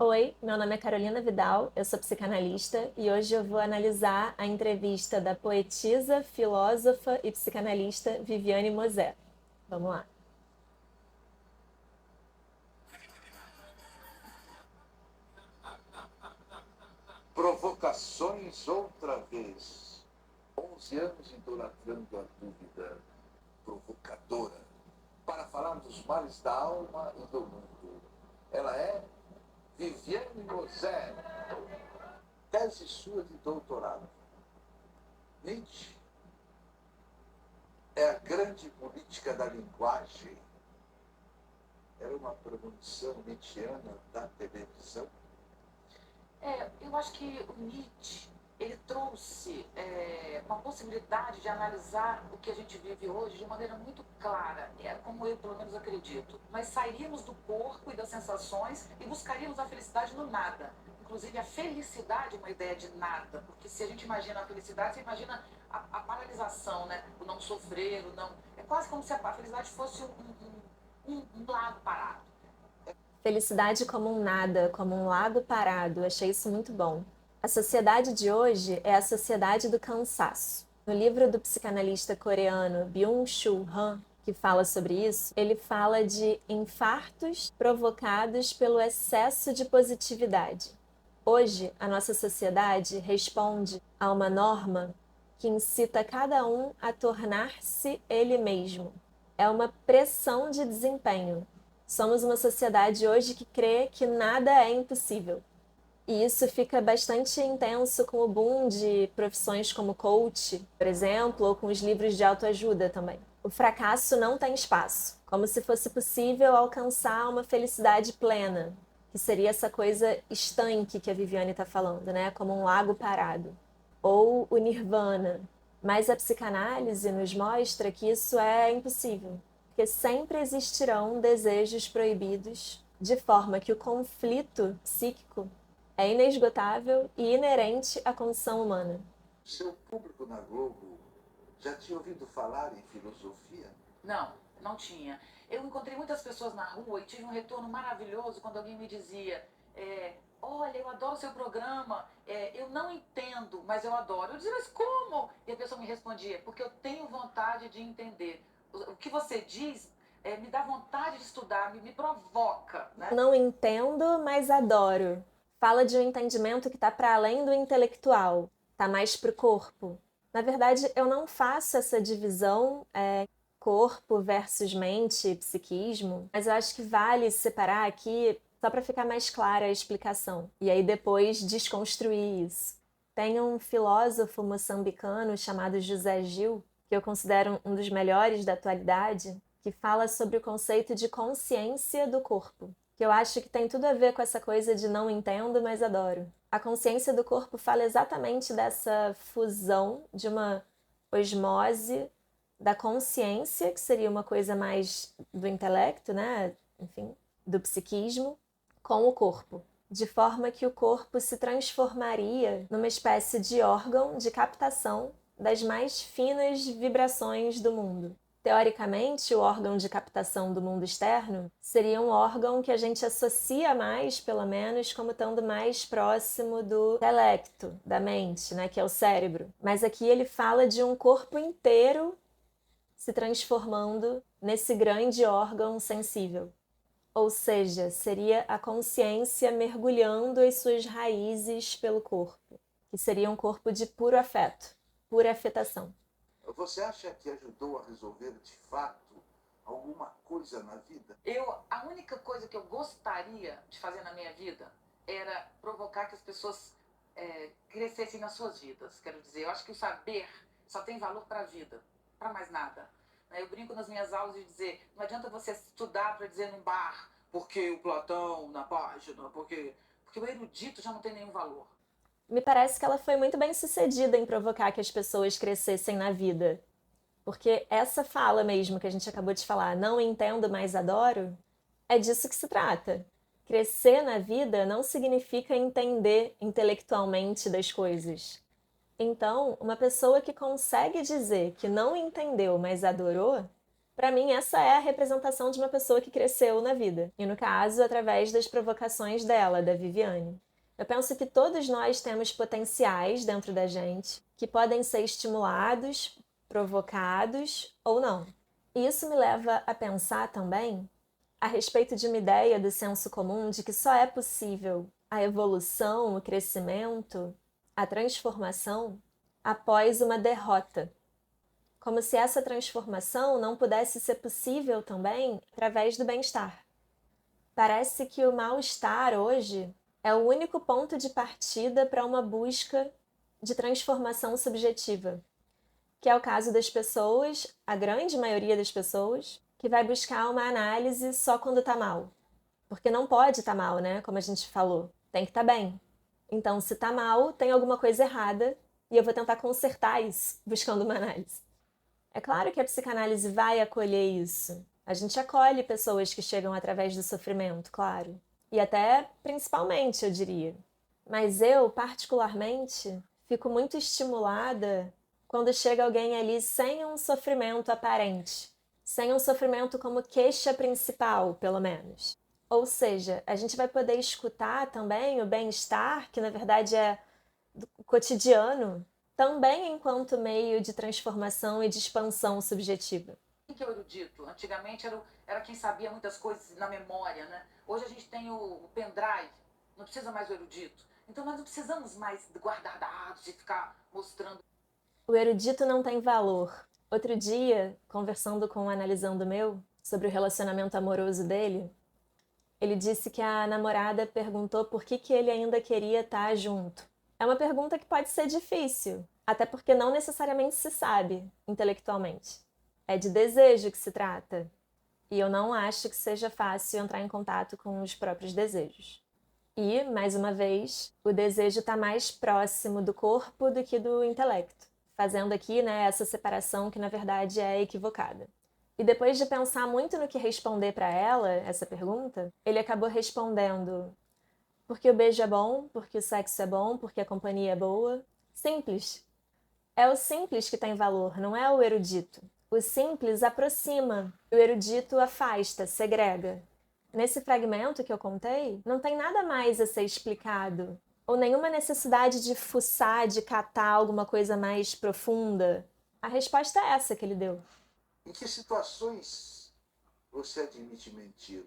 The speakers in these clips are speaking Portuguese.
Oi, meu nome é Carolina Vidal, eu sou psicanalista e hoje eu vou analisar a entrevista da poetisa, filósofa e psicanalista Viviane Mosé. Vamos lá. Provocações outra vez. 11 anos idolatrando a dúvida provocadora para falar dos males da alma e do mundo. Ela é Viviane Mosé, tese sua de doutorado. Nietzsche é a grande política da linguagem. Era uma premonição nietzschiana da televisão. Eu acho que o Nietzsche ele trouxe uma possibilidade de analisar o que a gente vive hoje de maneira muito clara, como eu pelo menos acredito. Nós sairíamos do corpo e das sensações e buscaríamos a felicidade no nada. Inclusive a felicidade é uma ideia de nada, porque se a gente imagina a felicidade, você imagina a paralisação, né? O não sofrer, o não. É quase como se a felicidade fosse um lago parado. Felicidade como um nada, como um lago parado, achei isso muito bom. A sociedade de hoje é a sociedade do cansaço. No livro do psicanalista coreano Byung-Chul Han, que fala sobre isso, ele fala de infartos provocados pelo excesso de positividade. Hoje, a nossa sociedade responde a uma norma que incita cada um a tornar-se ele mesmo. É uma pressão de desempenho. Somos uma sociedade hoje que crê que nada é impossível. E isso fica bastante intenso com o boom de profissões como coach, por exemplo, ou com os livros de autoajuda também. O fracasso não tem espaço, como se fosse possível alcançar uma felicidade plena, que seria essa coisa estanque que a Viviane está falando, né? Como um lago parado. Ou o nirvana. Mas a psicanálise nos mostra que isso é impossível, porque sempre existirão desejos proibidos, de forma que o conflito psíquico é inesgotável e inerente à condição humana. Seu público na Globo já tinha ouvido falar em filosofia? Não, não tinha. Eu encontrei muitas pessoas na rua e tive um retorno maravilhoso quando alguém me dizia: olha, eu adoro seu programa, eu não entendo, mas eu adoro. Eu dizia: mas como? E a pessoa me respondia: porque eu tenho vontade de entender. O que você diz me dá vontade de estudar, me provoca, né? Não entendo, mas adoro. Fala de um entendimento que está para além do intelectual, está mais para o corpo. Na verdade, eu não faço essa divisão corpo versus mente, psiquismo, mas eu acho que vale separar aqui só para ficar mais clara a explicação e aí depois desconstruir isso. Tem um filósofo moçambicano chamado José Gil, que eu considero um dos melhores da atualidade, que fala sobre o conceito de consciência do corpo, que eu acho que tem tudo a ver com essa coisa de não entendo, mas adoro. A consciência do corpo fala exatamente dessa fusão de uma osmose da consciência, que seria uma coisa mais do intelecto, né? Enfim, do psiquismo, com o corpo, de forma que o corpo se transformaria numa espécie de órgão de captação das mais finas vibrações do mundo. Teoricamente, o órgão de captação do mundo externo seria um órgão que a gente associa mais, pelo menos, como estando mais próximo do intelecto, da mente, né, que é o cérebro. Mas aqui ele fala de um corpo inteiro se transformando nesse grande órgão sensível. Ou seja, seria a consciência mergulhando as suas raízes pelo corpo, que seria um corpo de puro afeto, pura afetação. Você acha que ajudou a resolver de fato alguma coisa na vida? A única coisa que eu gostaria de fazer na minha vida era provocar que as pessoas crescessem nas suas vidas. Quero dizer, eu acho que o saber só tem valor para a vida, para mais nada. Eu brinco nas minhas aulas de dizer, não adianta você estudar para dizer num bar, porque o Platão na página, porque o erudito já não tem nenhum valor. Me parece que ela foi muito bem sucedida em provocar que as pessoas crescessem na vida. Porque essa fala mesmo que a gente acabou de falar, não entendo, mas adoro, é disso que se trata. Crescer na vida não significa entender intelectualmente das coisas. Então, uma pessoa que consegue dizer que não entendeu, mas adorou, Para mim, essa é a representação de uma pessoa que cresceu na vida. E no caso, através das provocações dela, da Viviane. Eu penso que todos nós temos potenciais dentro da gente que podem ser estimulados, provocados ou não. E isso me leva a pensar também a respeito de uma ideia do senso comum de que só é possível a evolução, o crescimento, a transformação após uma derrota. Como se essa transformação não pudesse ser possível também através do bem-estar. Parece que o mal-estar hoje é o único ponto de partida para uma busca de transformação subjetiva, que é o caso das pessoas, a grande maioria das pessoas, que vai buscar uma análise só quando tá mal. Porque não pode estar mal, né? Como a gente falou. Tem que estar bem. Então, se tá mal, tem alguma coisa errada e eu vou tentar consertar isso, buscando uma análise. É claro que a psicanálise vai acolher isso. A gente acolhe pessoas que chegam através do sofrimento, claro. E até, principalmente, eu diria. Mas eu, particularmente, fico muito estimulada quando chega alguém ali sem um sofrimento aparente. Sem um sofrimento como queixa principal, pelo menos. Ou seja, a gente vai poder escutar também o bem-estar, que na verdade é do cotidiano, também enquanto meio de transformação e de expansão subjetiva. Quem que é o erudito? Antigamente era quem sabia muitas coisas na memória, né? Hoje a gente tem o pendrive, não precisa mais o erudito. Então nós não precisamos mais guardar dados e ficar mostrando. O erudito não tem valor. Outro dia, conversando com um analisando meu sobre o relacionamento amoroso dele, ele disse que a namorada perguntou por que ele ainda queria estar junto. É uma pergunta que pode ser difícil, até porque não necessariamente se sabe intelectualmente. É de desejo que se trata, e eu não acho que seja fácil entrar em contato com os próprios desejos. E, mais uma vez, o desejo está mais próximo do corpo do que do intelecto, fazendo aqui, né, essa separação que na verdade é equivocada. E depois de pensar muito no que responder para ela, essa pergunta, ele acabou respondendo: porque o beijo é bom, porque o sexo é bom, porque a companhia é boa. Simples. É o simples que tem valor, não é o erudito. O simples aproxima, o erudito afasta, segrega. Nesse fragmento que eu contei, não tem nada mais a ser explicado, ou nenhuma necessidade de fuçar, de catar alguma coisa mais profunda. A resposta é essa que ele deu. Em que situações você admite mentir?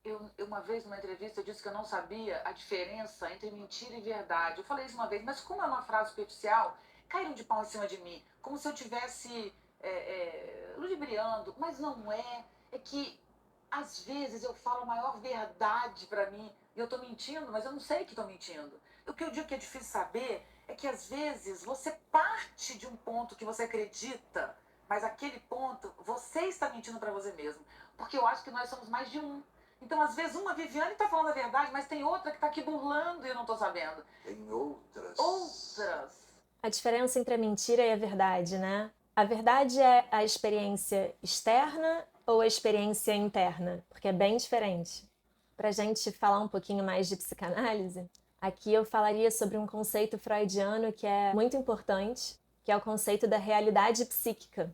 Eu, uma vez, numa entrevista, eu disse que eu não sabia a diferença entre mentira e verdade. Eu falei isso uma vez, mas como é uma frase superficial, caíram de pau em cima de mim, como se eu estivesse ludibriando. Mas não é. É que, às vezes, eu falo a maior verdade para mim e eu estou mentindo, mas eu não sei que estou mentindo. O que eu digo que é difícil saber é que, às vezes, você parte de um ponto que você acredita, mas aquele ponto, você está mentindo para você mesmo. Porque eu acho que nós somos mais de um. Então, às vezes, uma Viviane está falando a verdade, mas tem outra que está aqui burlando e eu não estou sabendo. Tem outras. Outras. A diferença entre a mentira e a verdade, né? A verdade é a experiência externa ou a experiência interna? Porque é bem diferente. Para a gente falar um pouquinho mais de psicanálise, aqui eu falaria sobre um conceito freudiano que é muito importante, que é o conceito da realidade psíquica.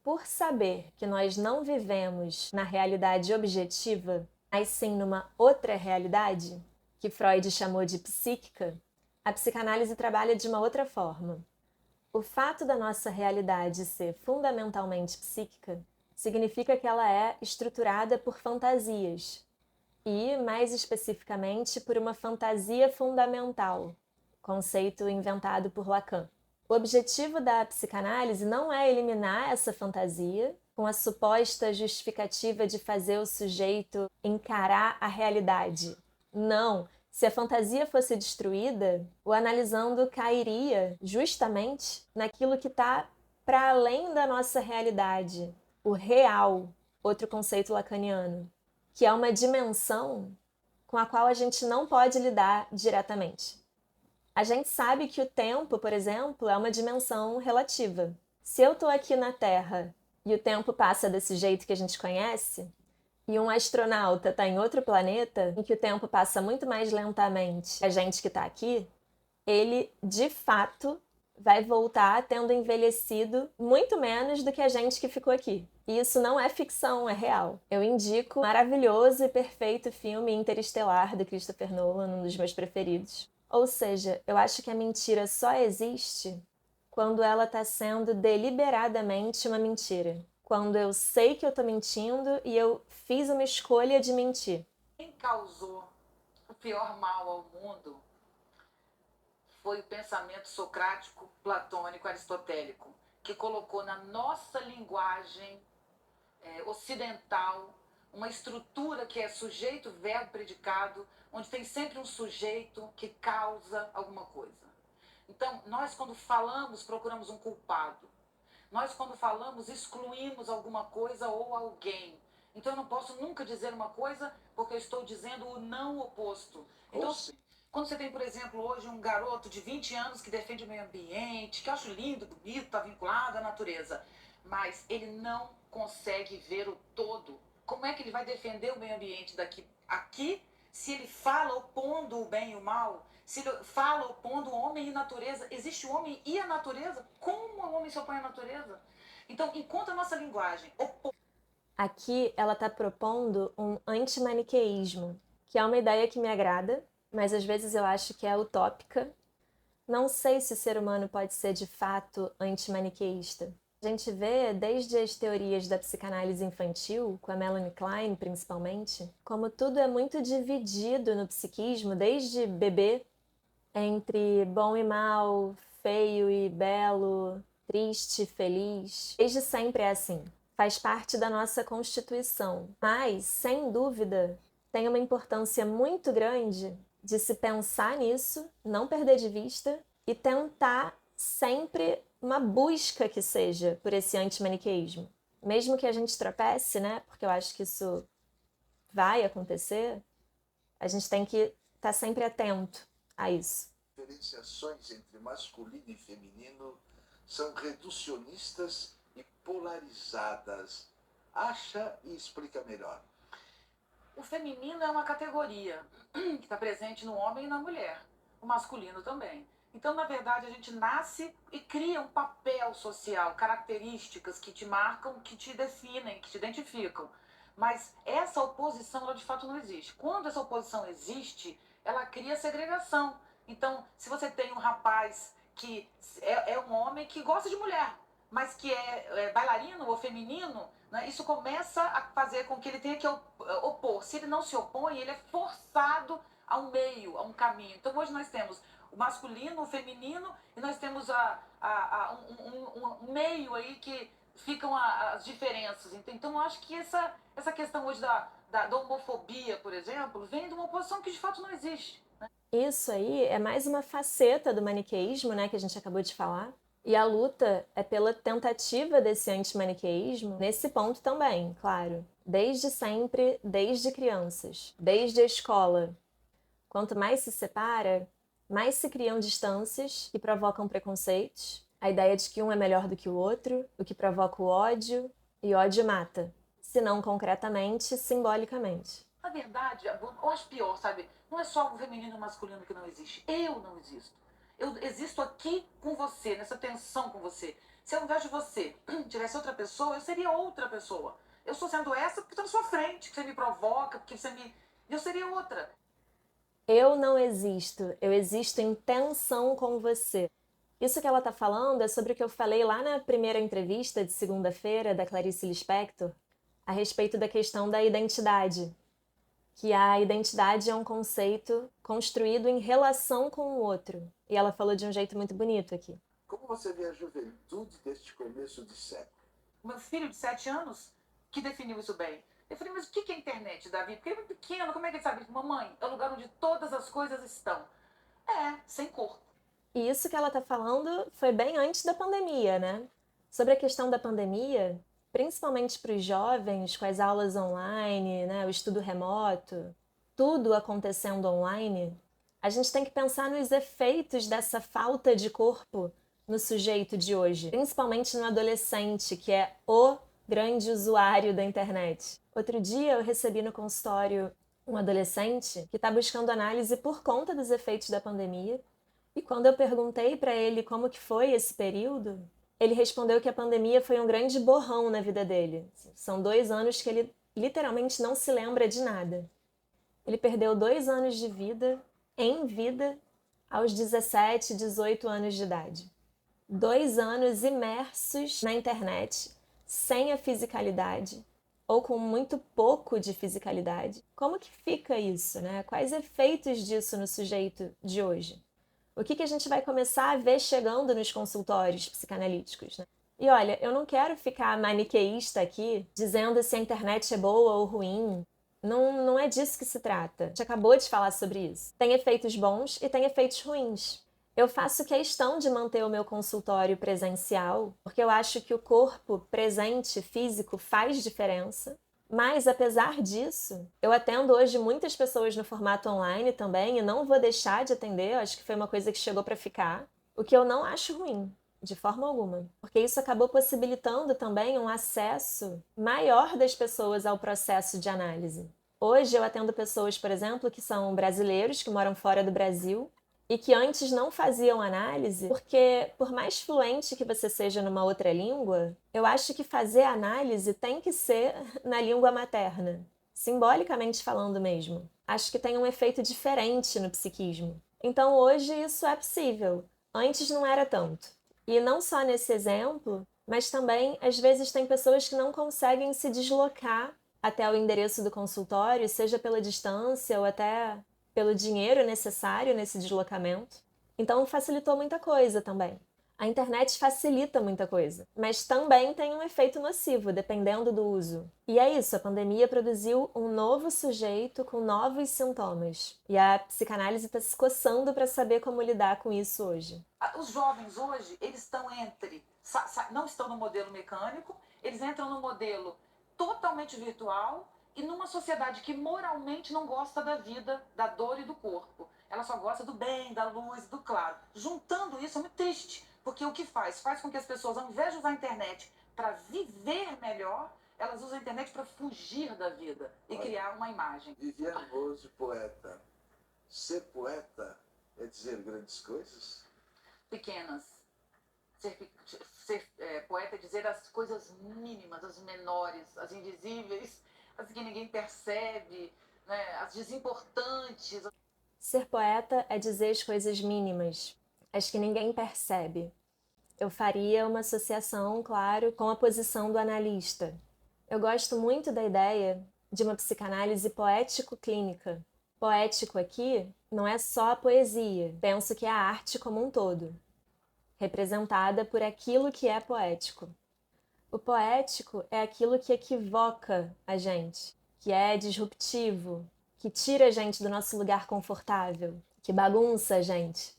Por saber que nós não vivemos na realidade objetiva, mas sim numa outra realidade, que Freud chamou de psíquica, a psicanálise trabalha de uma outra forma. O fato da nossa realidade ser fundamentalmente psíquica significa que ela é estruturada por fantasias, e, mais especificamente, por uma fantasia fundamental, conceito inventado por Lacan. O objetivo da psicanálise não é eliminar essa fantasia com a suposta justificativa de fazer o sujeito encarar a realidade. Não! Se a fantasia fosse destruída, o analisando cairia justamente naquilo que está para além da nossa realidade, o real, outro conceito lacaniano, que é uma dimensão com a qual a gente não pode lidar diretamente. A gente sabe que o tempo, por exemplo, é uma dimensão relativa. Se eu estou aqui na Terra e o tempo passa desse jeito que a gente conhece, e um astronauta está em outro planeta, em que o tempo passa muito mais lentamente que a gente que está aqui, ele, de fato, vai voltar tendo envelhecido muito menos do que a gente que ficou aqui. E isso não é ficção, é real. Eu indico o maravilhoso e perfeito filme Interestelar, do Christopher Nolan, um dos meus preferidos. Ou seja, eu acho que a mentira só existe quando ela está sendo deliberadamente uma mentira. Quando eu sei que eu estou mentindo e eu fiz uma escolha de mentir. Quem causou o pior mal ao mundo foi o pensamento socrático, platônico, aristotélico, que colocou na nossa linguagem ocidental uma estrutura que é sujeito, verbo, predicado, onde tem sempre um sujeito que causa alguma coisa. Então, nós quando falamos, procuramos um culpado. Nós quando falamos, excluímos alguma coisa ou alguém. Então, eu não posso nunca dizer uma coisa porque eu estou dizendo o não oposto. Então, quando você tem, por exemplo, hoje um garoto de 20 anos que defende o meio ambiente, que eu acho lindo, bonito, está vinculado à natureza, mas ele não consegue ver o todo. Como é que ele vai defender o meio ambiente aqui se ele fala opondo o bem e o mal? Se ele fala opondo o homem e a natureza? Existe o homem e a natureza? Como o homem se opõe à natureza? Então, enquanto a nossa linguagem Aqui ela está propondo um antimaniqueísmo, que é uma ideia que me agrada, mas às vezes eu acho que é utópica. Não sei se o ser humano pode ser de fato antimaniqueísta. A gente vê, desde as teorias da psicanálise infantil, com a Melanie Klein principalmente, como tudo é muito dividido no psiquismo, desde bebê, entre bom e mal, feio e belo, triste e feliz. Desde sempre é assim. Faz parte da nossa constituição. Mas, sem dúvida, tem uma importância muito grande de se pensar nisso, não perder de vista e tentar sempre uma busca que seja por esse antimaniqueísmo. Mesmo que a gente tropece, né? Porque eu acho que isso vai acontecer, a gente tem que estar sempre atento a isso. Diferenciações entre masculino e feminino são reducionistas e polarizadas. Acha e explica melhor. O feminino é uma categoria que está presente no homem e na mulher. O masculino também. Então, na verdade, a gente nasce e cria um papel social, características que te marcam, que te definem, que te identificam. Mas essa oposição, ela de fato não existe. Quando essa oposição existe, ela cria segregação. Então, se você tem um rapaz que é um homem que gosta de mulher, mas que é bailarino ou feminino, né, isso começa a fazer com que ele tenha que opor. Se ele não se opõe, ele é forçado a um meio, a um caminho. Então, hoje nós temos o masculino, o feminino, e nós temos um meio aí que ficam as diferenças. Então, eu acho que essa questão hoje da homofobia, por exemplo, vem de uma oposição que de fato não existe. Né? Isso aí é mais uma faceta do maniqueísmo, né, que a gente acabou de falar. E a luta é pela tentativa desse antimaniqueísmo nesse ponto também, claro. Desde sempre, desde crianças, desde a escola. Quanto mais se separa, mais se criam distâncias que provocam preconceitos, a ideia de que um é melhor do que o outro, o que provoca o ódio, e ódio mata. Se não concretamente, simbolicamente. Na verdade, eu acho pior, sabe? Não é só o feminino e o masculino que não existe. Eu não existo. Eu existo aqui com você, nessa tensão com você. Se ao invés de você tivesse outra pessoa, eu seria outra pessoa. Eu estou sendo essa porque estou na sua frente, que você me provoca, porque você me... Eu seria outra. Eu não existo, eu existo em tensão com você. Isso que ela está falando é sobre o que eu falei lá na primeira entrevista de segunda-feira da Clarice Lispector, a respeito da questão da identidade. Que a identidade é um conceito construído em relação com o outro. E ela falou de um jeito muito bonito aqui. Como você vê a juventude deste começo de século? Meu filho de 7 anos, que definiu isso bem. Eu falei, mas o que é internet, Davi? Porque ele é muito pequeno, como é que ele sabe? Mamãe, é o lugar onde todas as coisas estão. Sem corpo. E isso que ela está falando foi bem antes da pandemia, né? Sobre a questão da pandemia, principalmente para os jovens, com as aulas online, né, o estudo remoto, tudo acontecendo online, a gente tem que pensar nos efeitos dessa falta de corpo no sujeito de hoje, principalmente no adolescente, que é o grande usuário da internet. Outro dia eu recebi no consultório um adolescente que está buscando análise por conta dos efeitos da pandemia E quando eu perguntei para ele como que foi esse período, ele respondeu que a pandemia foi um grande borrão na vida dele. São 2 anos que ele literalmente não se lembra de nada. Ele perdeu 2 anos de vida, em vida, aos 17, 18 anos de idade. 2 anos imersos na internet, sem a fisicalidade, ou com muito pouco de fisicalidade. Como que fica isso, né? Quais efeitos disso no sujeito de hoje? O que a gente vai começar a ver chegando nos consultórios psicanalíticos, né? E olha, eu não quero ficar maniqueísta aqui, dizendo se a internet é boa ou ruim. Não é disso que se trata. A gente acabou de falar sobre isso. Tem efeitos bons e tem efeitos ruins. Eu faço questão de manter o meu consultório presencial, porque eu acho que o corpo presente, físico, faz diferença. Mas, apesar disso, eu atendo hoje muitas pessoas no formato online também e não vou deixar de atender, eu acho que foi uma coisa que chegou para ficar, o que eu não acho ruim, de forma alguma. Porque isso acabou possibilitando também um acesso maior das pessoas ao processo de análise. Hoje eu atendo pessoas, por exemplo, que são brasileiros, que moram fora do Brasil, e que antes não faziam análise, porque por mais fluente que você seja numa outra língua, eu acho que fazer análise tem que ser na língua materna, simbolicamente falando mesmo. Acho que tem um efeito diferente no psiquismo. Então hoje isso é possível, antes não era tanto. E não só nesse exemplo, mas também às vezes tem pessoas que não conseguem se deslocar até o endereço do consultório, seja pela distância ou até pelo dinheiro necessário nesse deslocamento. Então facilitou muita coisa também. A internet facilita muita coisa, mas também tem um efeito nocivo, dependendo do uso. E é isso, a pandemia produziu um novo sujeito com novos sintomas. E a psicanálise está se coçando para saber como lidar com isso hoje. Os jovens hoje, eles estão não estão no modelo mecânico, eles entram no modelo totalmente virtual, e numa sociedade que moralmente não gosta da vida, da dor e do corpo. Ela só gosta do bem, da luz, do claro. Juntando isso é muito triste, porque o que faz? Faz com que as pessoas, ao invés de usar a internet para viver melhor, elas usam a internet para fugir da vida e criar uma imagem. Viviane Rose, poeta. Ser poeta é dizer grandes coisas? Pequenas. Ser poeta é dizer as coisas mínimas, as menores, as invisíveis, as que ninguém percebe, né? As desimportantes. Ser poeta é dizer as coisas mínimas, as que ninguém percebe. Eu faria uma associação, claro, com a posição do analista. Eu gosto muito da ideia de uma psicanálise poético-clínica. Poético aqui não é só a poesia, penso que é a arte como um todo, representada por aquilo que é poético. O poético é aquilo que equivoca a gente, que é disruptivo, que tira a gente do nosso lugar confortável, que bagunça a gente.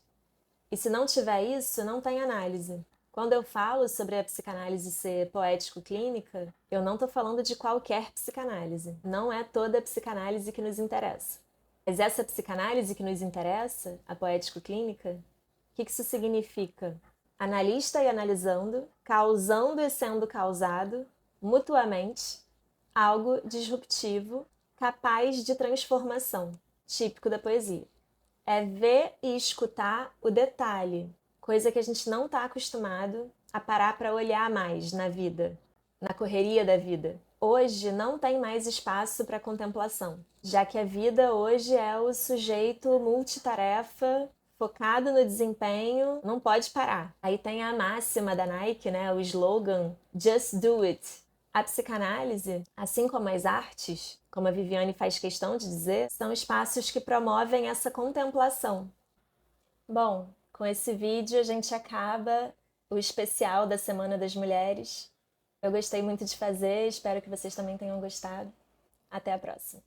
E se não tiver isso, não tem análise. Quando eu falo sobre a psicanálise ser poético-clínica, eu não estou falando de qualquer psicanálise. Não é toda a psicanálise que nos interessa. Mas essa psicanálise que nos interessa, a poético-clínica, o que isso significa? Analista e analisando, causando e sendo causado, mutuamente, algo disruptivo, capaz de transformação, típico da poesia. É ver e escutar o detalhe, coisa que a gente não está acostumado a parar para olhar mais na vida, na correria da vida. Hoje não tem mais espaço para contemplação, já que a vida hoje é o sujeito multitarefa, focado no desempenho, não pode parar. Aí tem a máxima da Nike, né, o slogan Just Do It. A psicanálise, assim como as artes, como a Viviane faz questão de dizer, são espaços que promovem essa contemplação. Bom, com esse vídeo a gente acaba o especial da Semana das Mulheres. Eu gostei muito de fazer, espero que vocês também tenham gostado. Até a próxima!